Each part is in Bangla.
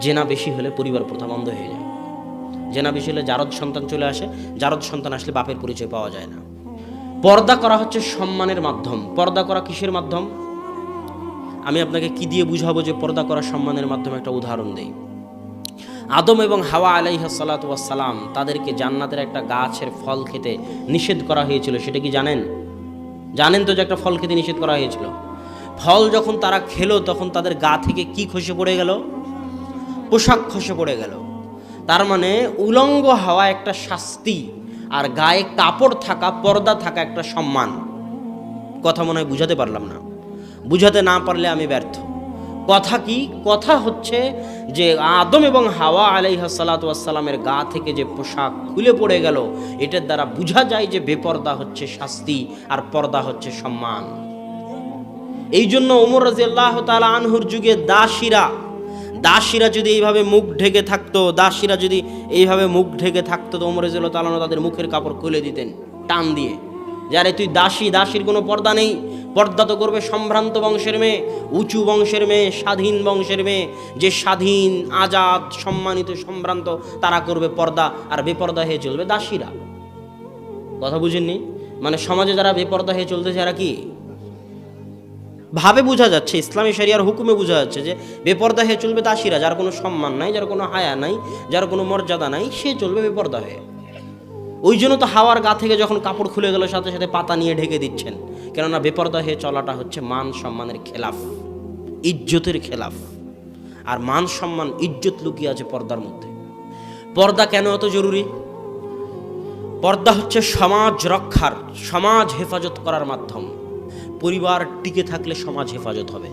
জেনা বেশি হলে পরিবার প্রথা বন্ধ হয়ে যায়। জেনা বেশি হলে জারদ সন্তান চলে আসে, জারদ সন্তান আসলে বাপের পরিচয় পাওয়া যায় না। পর্দা করা হচ্ছে সম্মানের মাধ্যম। পর্দা করা কিসের মাধ্যম? আমি আপনাকে কি দিয়ে বুঝাবো যে পর্দা করা সম্মানের মাধ্যমে? একটা উদাহরণ দেই। আদম এবং হাওয়া আলাইহিস সালাতু ওয়াস সালাম, তাদেরকে জান্নাতের একটা গাছের ফল খেতে নিষেধ করা হয়েছিল। সেটা কি জানেন? জানেন তো যে একটা ফল খেতে নিষেধ করা হয়েছিল। ফল যখন তারা খেলো তখন তাদের গা থেকে কি খসে পড়ে গেল? পোশাক খসে পড়ে গেল। তার মানে উলঙ্গ হওয়া একটা শাস্তি, আর গায়ে কাপড় থাকা, পর্দা থাকা একটা সম্মান। কথা মনে হয় বুঝাতে পারলাম না। বুঝাতে না পারলে আমি ব্যর্থ। কথা কি? কথা হচ্ছে যে আদম এবং হাওয়া আলাইহিস সালাতু ওয়াস সালামের গা থেকে যে পোশাক খুলে পড়ে গেল, এটার দ্বারা বোঝা যায় যে বেপর্দা হচ্ছে শাস্তি আর পর্দা হচ্ছে সম্মান। এই জন্য ওমর রাদিয়াল্লাহু তাআলা আনহুর যুগে দাসীরা যদি এইভাবে মুখ ঢেকে থাকতো, তো ওমর রাদিয়াল্লাহু তাআলা তাদের মুখের কাপড় খুলে দিতেন টান দিয়ে। যারে তুই দাসীর কোনো পর্দা নেই, পর্দা তো করবে সম্ভ্রান্ত বংশের মেয়ে, উঁচু বংশের মেয়ে, স্বাধীন বংশের মেয়ে, যে স্বাধীন, আজাদ, সম্মানিত, সম্ভ্রান্ত, তারা করবে পর্দা, আর বেপর্দা হয়ে চলবে দাসীরা। কথা বুঝেননি? মানে সমাজে যারা বেপর্দা হয়ে চলতেছে এরা কি ভাবে বোঝা যাচ্ছে, ইসলামী শরিয়ার হুকুমে বোঝা যাচ্ছে যে বেপর্দা হয়ে চলবে দাসীরা, যার কোনো সম্মান নাই, যার কোনো হায়া নাই, যার কোনো মর্যাদা নাই, সে চলবে বেপর্দা হয়ে। ওই জন্য তো হাওয়ার গা থেকে যখন কাপড় খুলে গেল সাথে সাথে পাতা নিয়ে ঢেকে দিচ্ছেন, কেননা বেপর্দা হয়ে চলাটা হচ্ছে মান সম্মানের খেলাফ, ইজ্জতের খেলাফ। আর মান সম্মান, ইজ্জত লুকিয়ে আছে পর্দার মধ্যে। পর্দা কেন এত জরুরি? পর্দা হচ্ছে সমাজ রক্ষার, সমাজ হেফাজত করার মাধ্যম। পরিবার টিকে থাকলে সমাজ হেফাজত হবে।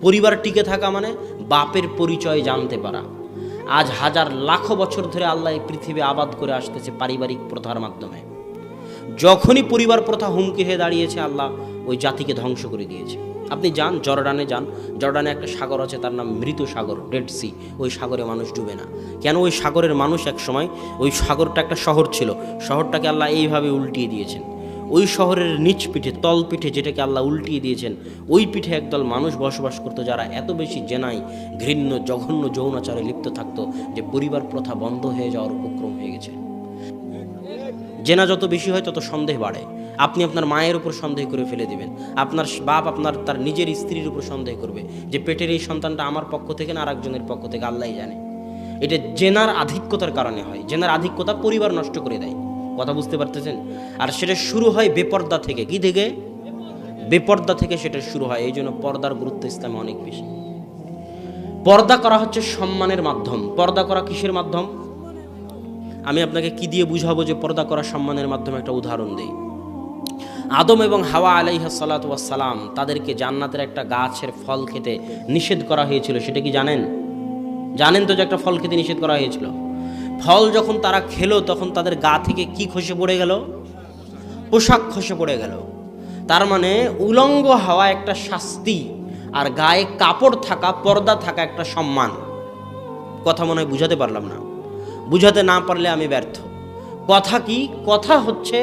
পরিবার টিকে থাকা মানে বাপের পরিচয় জানতে পারা। আজ হাজার লাখ বছর ধরে আল্লাহ এই পৃথিবী আবাদ করে আসতেছে পারিবারিক প্রথার মাধ্যমে। যখনই পরিবার প্রথা হুমকি হয়ে দাঁড়িয়েছে, আল্লাহ ওই জাতিকে ধ্বংস করে দিয়েছে। আপনি যান জর্ডানে একটা সাগর আছে, তার নাম মৃত সাগর, ডেড সি। ওই সাগরে মানুষ ডুবে না। কেন? ওই সাগরের মানুষ এক সময়, ওই সাগরটা একটা শহর ছিল, শহরটাকে আল্লাহ এইভাবে উল্টিয়ে দিয়েছেন। ওই শহরের নিচ পিঠে, তল পিঠে, যেটাকে আল্লাহ উল্টিয়ে দিয়েছেন, ওই পিঠে একদল মানুষ বসবাস করতো, যারা এত বেশি জেনায়, ঘৃণ্য, জঘন্য যৌনাচারে লিপ্ত থাকতো যে পরিবার প্রথা বন্ধ হয়ে যাওয়ার উপক্রম হয়ে গেছে। জেনা যত বেশি হয় তত সন্দেহ বাড়ে। আপনি আপনার মায়ের উপর সন্দেহ করে ফেলে দিবেন, আপনার বাপ তার নিজের স্ত্রীর উপর সন্দেহ করবে যে পেটের এই সন্তানটা আমার পক্ষ থেকে না আরেকজনের পক্ষ থেকে, আল্লাহই জানে। এটা জেনার আধিক্যতার কারণে হয়। জেনার আধিক্যতা পরিবার নষ্ট করে দেয়। কথা বুঝতে পারতেছেন? আর সেটা শুরু হয় বেপর্দা থেকে। কি থেকে? বেপর্দা থেকে সেটা শুরু হয়। এই জন্য পর্দার গুরুত্ব ইসলামে অনেক বেশি। পর্দা করা হচ্ছে সম্মানের মাধ্যম। পর্দা করা কিসের মাধ্যম? আমি আপনাকে কি দিয়ে বুঝাবো যে পর্দা করা সম্মানের মাধ্যমে? একটা উদাহরণ দেই। আদম এবং হাওয়া আলাইহিস সালাতু ওয়াস সালাম, তাদেরকে জান্নাতের একটা গাছের ফল খেতে নিষেধ করা হয়েছিল। সেটা কি জানেন? জানেন তো যে একটা ফল খেতে নিষেধ করা হয়েছিল। ফল যখন তারা খেলো তখন তাদের গা থেকে কি খসে পড়ে গেল? পোশাক খসে পড়ে গেল। তার মানে উলঙ্গ হওয়া একটা শাস্তি, আর গায়ে কাপড় থাকা, পর্দা থাকা একটা সম্মান। কথা মনে হয় বুঝাতে পারলাম না। বুঝাতে না পারলে আমি ব্যর্থ। কথা কি? কথা হচ্ছে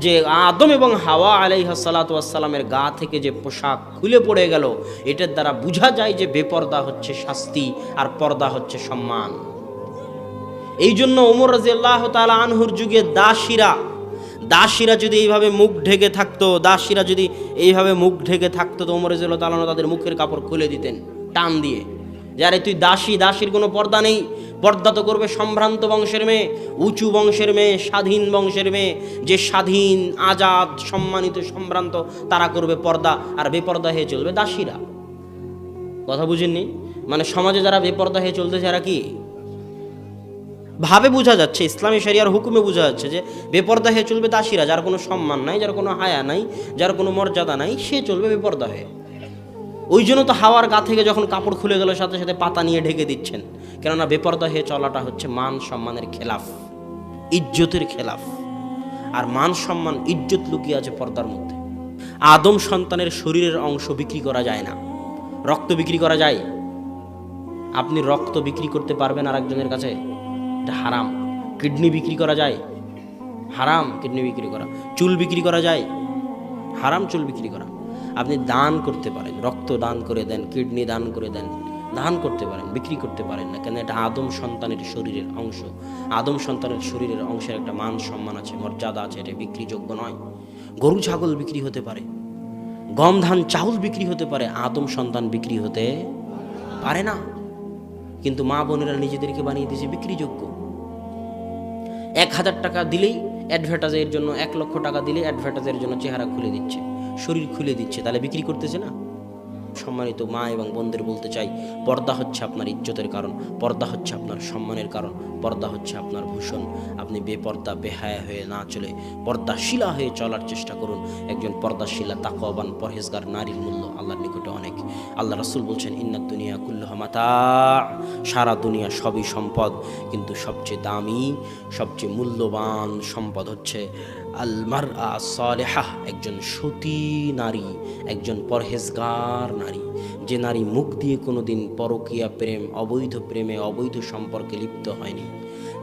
যে আদম এবং হাওয়া আলাইহিস সালাতু ওয়াস সালামের গা থেকে যে পোশাক খুলে পড়ে গেল, এটার দ্বারা বোঝা যায় যে বেপর্দা হচ্ছে শাস্তি আর পর্দা হচ্ছে সম্মান। এই জন্য ওমর রাদিয়াল্লাহু তাআলা আনহুর যুগে দাসীরা যদি এইভাবে মুখ ঢেকে থাকতো, তো ওমর রাদিয়াল্লাহু তাআলা তাদের মুখের কাপড় খুলে দিতেন টান দিয়ে। যারে তুই দাসীর কোনো পর্দা নেই, পর্দা তো করবে সম্ভ্রান্ত বংশের মেয়ে, উঁচু বংশের মেয়ে, স্বাধীন বংশের মেয়ে, যে স্বাধীন, আজাদ, সম্মানিত, সম্ভ্রান্ত, তারা করবে পর্দা, আর বেপর্দা হয়ে চলবে দাসীরা। কথা বুঝেননি? মানে সমাজে যারা বেপর্দা হয়ে চলতেছে এরা কি ভাবে বোঝা যাচ্ছে, ইসলামী শরিয়ার হুকুমে বোঝা যাচ্ছে যে বেপর্দা হয়ে চলবে দাসীরা, যার কোনো সম্মান নাই, যার কোনো হায়া নাই, যার কোনো মর্যাদা নাই, সে চলবে বেপর্দা হয়ে। ওই জন্য তো হাওয়ার গা থেকে যখন কাপড় খুলে গেল সাথে সাথে পাতা নিয়ে ঢেকে দিচ্ছেন, কেননা বেপর্দা হয়ে চলাটা হচ্ছে মান সম্মানের খেলাফ, ইজ্জতের খেলাফ। আর মান সম্মান, ইজ্জত লুকিয়ে আছে পর্দার মধ্যে। আদম সন্তানের শরীরের অংশ বিক্রি করা যায় না। রক্ত বিক্রি করা যায়? আপনি রক্ত বিক্রি করতে পারবেন আরেকজনের কাছে? এটা হারাম। কিডনি বিক্রি করা যায়? হারাম কিডনি বিক্রি করা। চুল বিক্রি করা যায়? হারাম চুল বিক্রি করা। আপনি দান করতে পারেন, রক্ত দান করে দেন, কিডনি দান করে দেন, দান করতে পারেন, বিক্রি করতে পারেন না কেন? এটা আদম সন্তানের শরীরের অংশ। আদম সন্তানের শরীরের অংশের একটা মান সম্মান আছে, মর্যাদা আছে, এটা বিক্রিযোগ্য নয়। গরু ছাগল বিক্রি হতে পারে, গম ধান চাউল বিক্রি হতে পারে, আদম সন্তান বিক্রি হতে পারে না। কিন্তু মা বোনেরা নিজেদেরকে বানিয়ে দিয়েছে বিক্রিযোগ্য। 1000 টাকা দিলেই অ্যাডভার্টাইজের জন্য, 1 লক্ষ টাকা দিলেই অ্যাডভার্টাইজের জন্য চেহারা খুলে দিচ্ছে, শরীর খুলে দিচ্ছে, তাহলে বিক্রি করতেছে না? সম্মানিত মা এবং বোনদের বলতে চাই, পর্দা হচ্ছে আপনার ইজ্জতের কারণ, পর্দা হচ্ছে আপনার সম্মানের কারণ, পর্দা হচ্ছে আপনার ভূষণ। আপনি বেপর্দা বেহায়া হয়ে না চলে পর্দাশীলা হয়ে চলার চেষ্টা করুন। একজন পর্দাশীলা তাকওয়াবান পরহেজগার নারীর মূল্য আল্লাহর নিকটে অনেক। আল্লাহ রাসূল বলছেন, ইন্নাদ দুনিয়া কুল্লুহা মাতা, সারা দুনিয়া সবই সম্পদ, কিন্তু সবচেয়ে দামি, সবচেয়ে মূল্যবান সম্পদ হচ্ছে আল মারআ সালেহা, একজন সতী নারী, একজন পরহেজগার নারী। যে নারী মুখ দিয়ে কোনোদিন পরকীয়া প্রেম, অবৈধ প্রেমে, অবৈধ সম্পর্কে লিপ্ত হয়নি,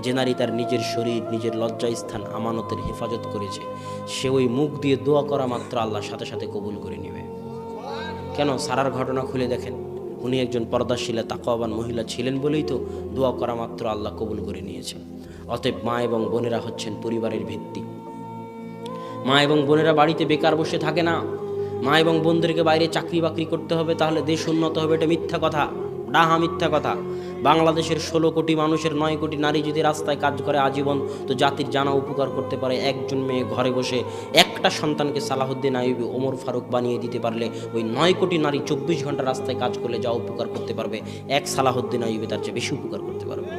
যে নারী তার নিজের শরীর, নিজের লজ্জাস্থান আমানতের হেফাজত করেছে, সে ওই মুখ দিয়ে দোয়া করা মাত্র আল্লাহ সাথে সাথে কবুল করে নেবে। কেন? সারার ঘটনা খুলে দেখেন, উনি একজন পর্দাশীলা তাকওয়াবান মহিলা ছিলেন বলেই তো দোয়া করা মাত্র আল্লাহ কবুল করে নিয়েছে। অতএব মা এবং বোনেরা হচ্ছেন পরিবারের ভিত্তি। মা এবং বোনেরা বাড়িতে বেকার বসে থাকে না। মা এবং বোনদেরকে বাইরে চাকরি বাকরি করতে হবে, তাহলে দেশ উন্নত হবে, এটা মিথ্যা কথা, ডাহা মিথ্যা কথা। বাংলাদেশের 16 কোটি মানুষের 9 কোটি নারী যদি রাস্তায় কাজ করে আজীবন, তো জাতির জানা উপকার করতে পারে। একজন মেয়ে ঘরে বসে একটা সন্তানকে সালাহুদ্দিন আইয়ুবী, ওমর ফারুক বানিয়ে দিতে পারলে, ওই 9 কোটি নারী 24 ঘন্টা রাস্তায় কাজ করলে যা উপকার করতে পারবে, এক সালাহুদ্দিন আইয়ুবী তার চেয়ে বেশি উপকার করতে পারবে।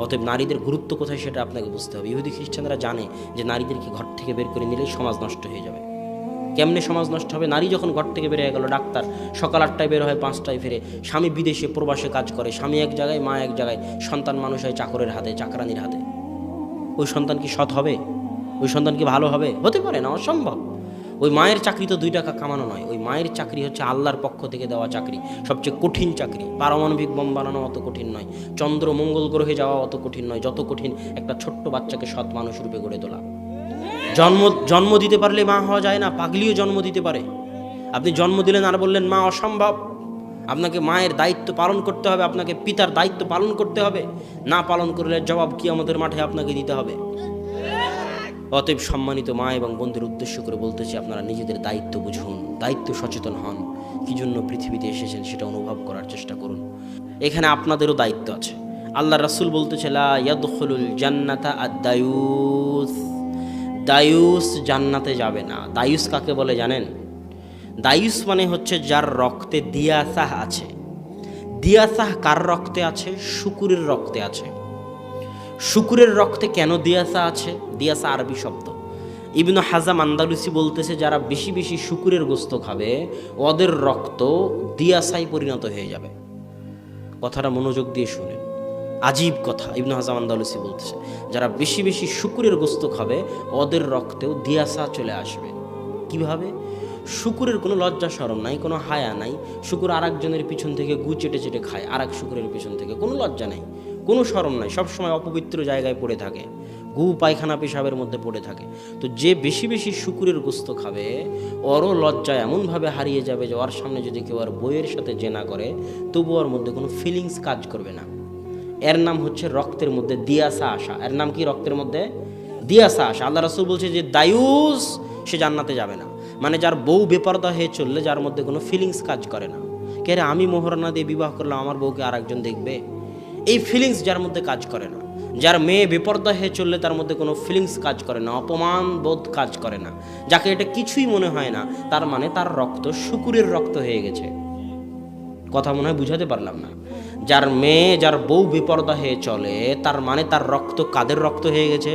অতএব নারীদের গুরুত্ব কোথায় সেটা আপনাকে বুঝতে হবে। ইহুদি খ্রিস্টানরা জানে যে নারীদেরকে ঘর থেকে বের করে নিলেই সমাজ নষ্ট হয়ে যাবে। কেমনে সমাজ নষ্ট হবে? নারী যখন ঘর থেকে বের হয়ে গেল, ডাক্তার সকাল 8টায় বের হয়, 5টায় ফিরে, স্বামী বিদেশে প্রবাসে কাজ করে, স্বামী এক জায়গায়, মা এক জায়গায়, সন্তান মানুষ হয় চাকরের হাতে, চাকরানির হাতে। ওই সন্তান কি সৎ হবে? ওই সন্তান কি ভালো হবে? হতে পারে না, অসম্ভব। ওই মায়ের চাকরি তো 2 টাকা কামানো নয়, ওই মায়ের চাকরি হচ্ছে আল্লাহর পক্ষ থেকে দেওয়া চাকরি, সবচেয়ে কঠিন চাকরি। পারমাণবিক বোম বানানো অত কঠিন নয়, চন্দ্র মঙ্গল গ্রহে যাওয়া অত কঠিন নয়, যত কঠিন একটা ছোট্ট বাচ্চাকে সৎ মানুষ রূপে গড়ে তোলা। জন্ম দিতে পারলে মা হওয়া যায় না, পাগলিও জন্ম দিতে পারে। আপনি জন্ম দিলেন আর বললেন মা, অসম্ভব। আপনাকে মায়ের দায়িত্ব পালন করতে হবে, আপনাকে পিতার দায়িত্ব পালন করতে হবে। না পালন করলে জবাব কিয়ামতের মাঠে আপনাকে দিতে হবে। অতএব সম্মানিত মা এবং বোনদের উদ্দেশ্য করে বলতেছি, আপনারা নিজেদের দায়িত্ব বুঝুন, দায়িত্ব সচেতন হন, কি জন্য পৃথিবীতে এসেছেন সেটা অনুভব করার চেষ্টা করুন। এখানে আপনাদেরও দায়িত্ব আছে। আল্লাহ রাসূল বলতেছে, লা ইয়াদখুলুল জান্নাতা আদ-দায়ুস, দায়ুস জান্নাতে যাবে না। দায়ুস কাকে বলে জানেন? দায়ুস মানে হচ্ছে যার রক্তে দিয়াসাহ আছে। দিয়াসাহ কার রক্তে আছে? শুকুরের রক্তে আছে। শুকুরের রক্তে কেন দিয়াসা আছে? দিয়াসা আরবি শব্দ। ইবনু হাজাম আন্দালুসি বলতেছে, যারা বেশি বেশি শুকুরের গোস্ত খাবে, ওদের রক্ত দিয়াসায় পরিণত হয়ে যাবে। কথাটা মনোযোগ দিয়ে শুনেন, আজীব কথা। ইবনু হাজাম আন্দালুসি বলতেছে, যারা বেশি বেশি শুকুরের গোস্ত খাবে, ওদের রক্তেও দিয়াসা চলে আসবে। কিভাবে? শুকুরের কোনো লজ্জা শরম নাই, কোনো হায়া নাই। শুকুর আরেকজনের পিছন থেকে গু চেটে চেটে খায়, আরেক শুকুরের পিছন থেকে, কোনো লজ্জা নাই, কোনো শরম নাই, সবসময় অপবিত্র জায়গায় পড়ে থাকে, গু পায়খানা পেশাবের মধ্যে পড়ে থাকে। তো যে বেশি বেশি শুকুরের গোস্ত খাবে, ওরও লজ্জা এমনভাবে হারিয়ে যাবে যে ওর সামনে যদি কেউ আর বইয়ের সাথে জেনা করে, তবু ওর মধ্যে কোনো ফিলিংস কাজ করবে না। এর নাম হচ্ছে রক্তের মধ্যে দিয়াসা আসা। এর নাম কি? রক্তের মধ্যে দিয়াসা আসা। আল্লাহ রাসূল বলছে যে দায়ুস সে জান্নাতে যাবে না। মানে যার বউ বেপরদা হয়ে চললে, যার মধ্যে কোনো ফিলিংস কাজ করে না। কে রে, আমি মোহরানা দিয়ে বিবাহ করলাম, আমার বউকে আর একজন দেখবে, এই ফিলিংস যার মধ্যে কাজ করে না। যার মেয়ে বেপরদা হয়ে চললে তার মধ্যে কোনো ফিলিংস কাজ করে না, অপমান বোধ কাজ করে না, যাকে এটা কিছুই মনে হয় না, তার মানে তার রক্ত শুকুরের রক্ত হয়ে গেছে। কথা মনে হয় বুঝাতে পারলাম না। যার মেয়ে, যার বউ বেপরদা হয়ে চলে, তার মানে তার রক্ত কাদের রক্ত হয়ে গেছে?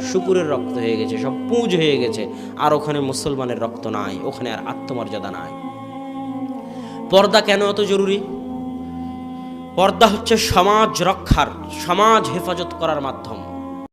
শুকুরের রক্ত হয়ে গেছে, সব পুঁজ হয়ে গেছে। আর ওখানে মুসলমানের রক্ত নাই, ওখানে আর আত্মমর্যাদা নাই। পর্দা কেন এত জরুরি? পর্দা হচ্ছে সমাজ রক্ষার, সমাজ হেফাজত করার মাধ্যম।